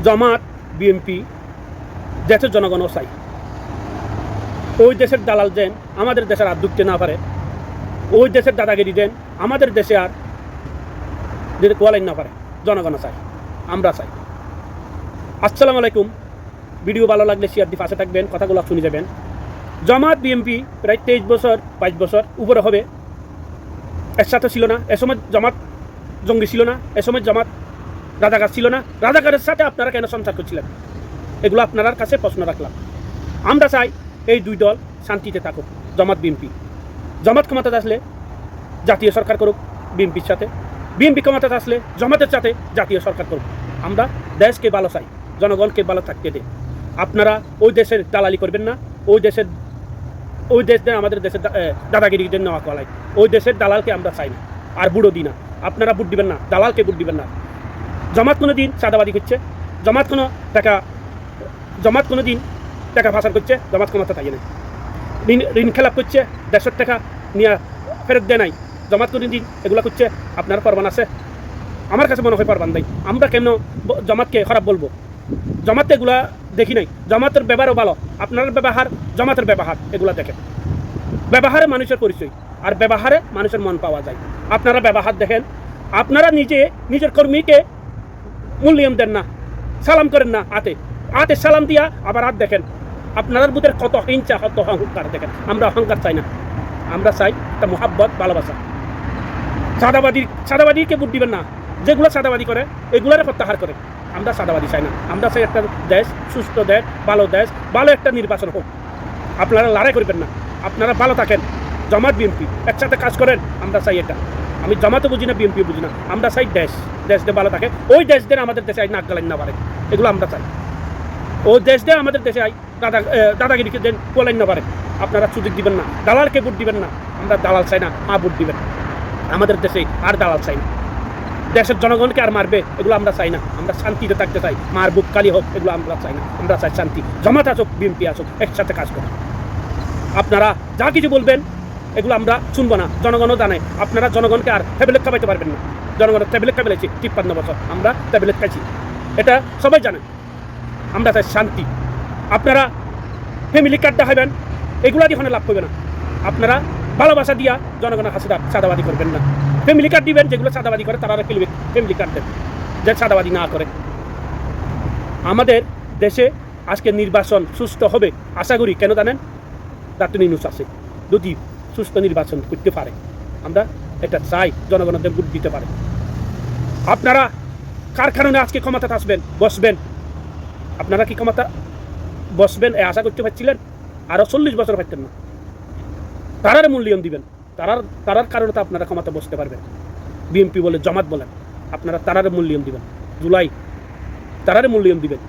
জামাত BNP দেশের জনগণও চাই। ওই দেশের দালাল দেন আমাদের দেশের আর ঢুকতে না পারে, ওই দেশের দাদাগিরি দেন আমাদের দেশে আর যদি কোয়ালাইন না পারে, জনগণও চাই, আমরা চাই। আসসালামু আলাইকুম। ভিডিও ভালো লাগলে শেয়ার দিয়ে পাশে থাকবেন, কথাগুলো শুনে যাবেন। জামাত বিএনপি প্রায় 23 বছর 22 বছর উপরে হবে একসাথে ছিল না। এ সময় জামাত জঙ্গি ছিল না, এ সময় জামাত রাজাকার ছিল না। রাজাকারের সাথে আপনারা কেন সংসার করছিলেন? এগুলো আপনার কাছে প্রশ্ন রাখলাম। আমরা চাই এই দুই দল শান্তিতে থাকুক, জামাত বিএনপি। জামাত ক্ষমতাতে আসলে জাতীয় সরকার করুক বিএনপির সাথে, বিএনপি ক্ষমতাতে আসলে জামাতের সাথে জাতীয় সরকার করুক। আমরা দেশকে ভালো চাই, জনগণকে ভালো থাকতে দেয়। আপনারা ওই দেশের দালালি করবেন না, ওই দেশদের আমাদের দেশের দাদাগিরিদের নেওয়া কলাই, ওই দেশের দালালকে আমরা চাই না, আর বুড়ো দিই না। আপনারা বুট দিবেন না, দালালকে বুট দিবেন না। জামাত কোনো দিন চাঁদাবাদি করছে, জামাত কোনো দিন টাকা পাচার করছে, জামাত ক্ষমতা থাকে না। ঋণ খেলাপ করছে, 150 টাকা নিয়ে ফেরত দেয় নাই, জামাত কোনো দিন এগুলো করছে। আপনার প্রমাণ আছে? আমার কাছে মনে হয় প্রমাণ নাই। আমরা কেন জামাতকে খারাপ বলবো? জামাতে এগুলা দেখি নাই, জামাতের ব্যবহারও ভালো। আপনার ব্যবহার, জামাতের ব্যবহার, এগুলা দেখেন। ব্যবহারে মানুষের পরিচয়, আর ব্যবহারে মানুষের মন পাওয়া যায়। আপনারা ব্যবহার দেখেন, আপনারা নিজের কর্মীকে মূল্যায়ন দেন না, সালাম করেন না, হাতে সালাম দিয়া আবার হাত দেখেন। আপনার বুথের কত হিংসা, কত অহংকার দেখেন। আমরা অহংকার চাই না, আমরা চাই একটা মোহাব্বত, ভালোবাসা। সাদাবাদীকে ভোট দিবেন না, যেগুলো সাদাবাদী করে এগুলারে প্রত্যাহার করে। আমরা সাদাবাদী চাই না, আমরা চাই একটা দেশ, সুস্থ দেশ, ভালো একটা নির্বাচন হোক। আপনারা লড়াই করবেন না, আপনারা ভালো থাকেন। জামাত বিএনপি একসাথে কাজ করেন, আমরা চাই এটা। আমি জামাতও বুঝি না, বিএনপি বুঝি না, আমরা চাই দেশ দিয়ে ভালো থাকে। ওই দেশ দিয়ে আমাদের দেশে আই নাক গালাইন না পারে, এগুলো আমরা চাই। ওই দেশ দিয়ে আমাদের দেশে আই দাদাগিরিকে দেন কোলাইন না পারে। আপনারা সুযোগ দিবেন না, দালালকে ভোট দিবেন না। আমরা দালাল চাই না, ভোট দিবেন। আমাদের দেশে আর দালাল চাই না, দেশের জনগণকে আর মারবে এগুলো আমরা চাই না। আমরা শান্তিতে থাকতে চাই, মার বুক কালি হোক এগুলো আমরা চাই না। আমরা চাই শান্তি। জামাত আসুক, বিএনপি আসুক, একসাথে কাজ করুন। আপনারা যা কিছু বলবেন এগুলো আমরা শুনবো না, জনগণও জানে। আপনারা জনগণকে আর ট্যাবলেট খাওয়াইতে পারবেন না। জনগণের ট্যাবলেট খাওয়াইছি 53 বছর, আমরা ট্যাবলেট খাইছি, এটা সবাই জানেন। আমরা চাই শান্তি। আপনারা ফ্যামিলি কার্ড দেখাবেন, এগুলো দিয়ে লাভ করবে না। আপনারা ভালোবাসা দিয়া জনগণের হাসি সাদাবাদী করবেন না। ফ্যামিলি কার্ড দিবেন, যেগুলো সাদাবাদী করে তারা ফ্যামিলি কার্ড দেন, যে সাদাবাদী না করে। আমাদের দেশে আজকে নির্বাচন সুস্থ হবে আশা করি। কেন জানেন? ডক্টর ইউনূস আছে, যদি সুস্থ নির্বাচন করতে পারে, আমরা এটা চাই, জনগণের ভোট দিতে পারে। আপনারা কার কারণে আজকে ক্ষমতাতে আসবেন, বসবেন? আপনারা কি ক্ষমতা বসবেন এ আশা করতে পারছিলেন? আরও 40 বছর পারতেন না। তারার মূল্যায়ন দিবেন, তারার কারণে তো আপনারা ক্ষমতা বসতে পারবেন। বিএনপি বলে, জামাত বলেন, আপনারা তারার মূল্যায়ন দিবেন। জুলাই তারার মূল্যায়ন দিবেন।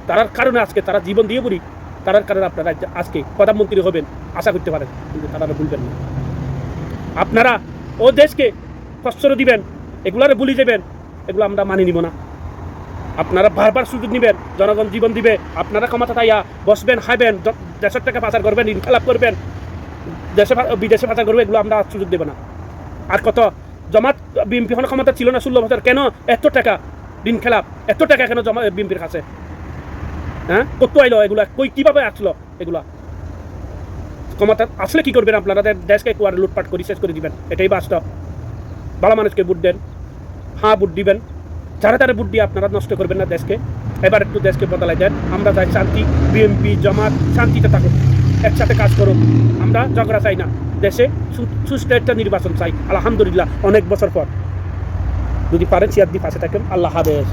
তারার কারণে আজকে তারা জীবন দিয়ে পড়ি, তারার কারণে আপনারা আজকে প্রধানমন্ত্রী হবেন আশা করতে পারেন, কিন্তু তারা ভুলবেন না। আপনারা ও দেশকে ফসল দিবেন, এগুলারে ভুলে যাবেন, এগুলো আমরা মানি নিব না। আপনারা বারবার সুযোগ নেবেন, জনগণ জীবন দিবে, আপনারা ক্ষমতা তাইয়া বসবেন, খাইবেন, দেশের টাকা পাচার করবেন, ঋণ খেলাপ করবেন, বিদেশে পাচার করবে, এগুলো আমরা সুযোগ দেব না। আর কত জামাত বিএনপি ক্ষমতা ছিল না 16 বছর, কেন এত টাকা ঋণ খেলাপ, এত টাকা কেন জমা বিএনপির কাছে? হ্যাঁ, কত আইলো এগুলা, কিভাবে আসলো এগুলা? ক্ষমতা আসলে কি করবেন? আপনারা দেশকে একটু আর লুটপাট করে শেষ করে দিবেন, এটাই বাস্তব। ভালো মানুষকে ভোট দেন, ভোট দিবেন। যারা তারা ভোট দিয়ে আপনারা নষ্ট করবেন না দেশকে। এবার একটু দেশকে বদলাই দেন। আমরা চাই শান্তি, বিএনপি জামাত শান্তিতে থাকুক, একসাথে কাজ করুক। আমরা ঝগড়া চাই না, দেশে সুস্থ একটা নির্বাচন চাই। আলহামদুলিল্লাহ, অনেক বছর পর। যদি পারেন শেয়ার দিয়ে পাশে থাকেন। আল্লাহ হাফেজ।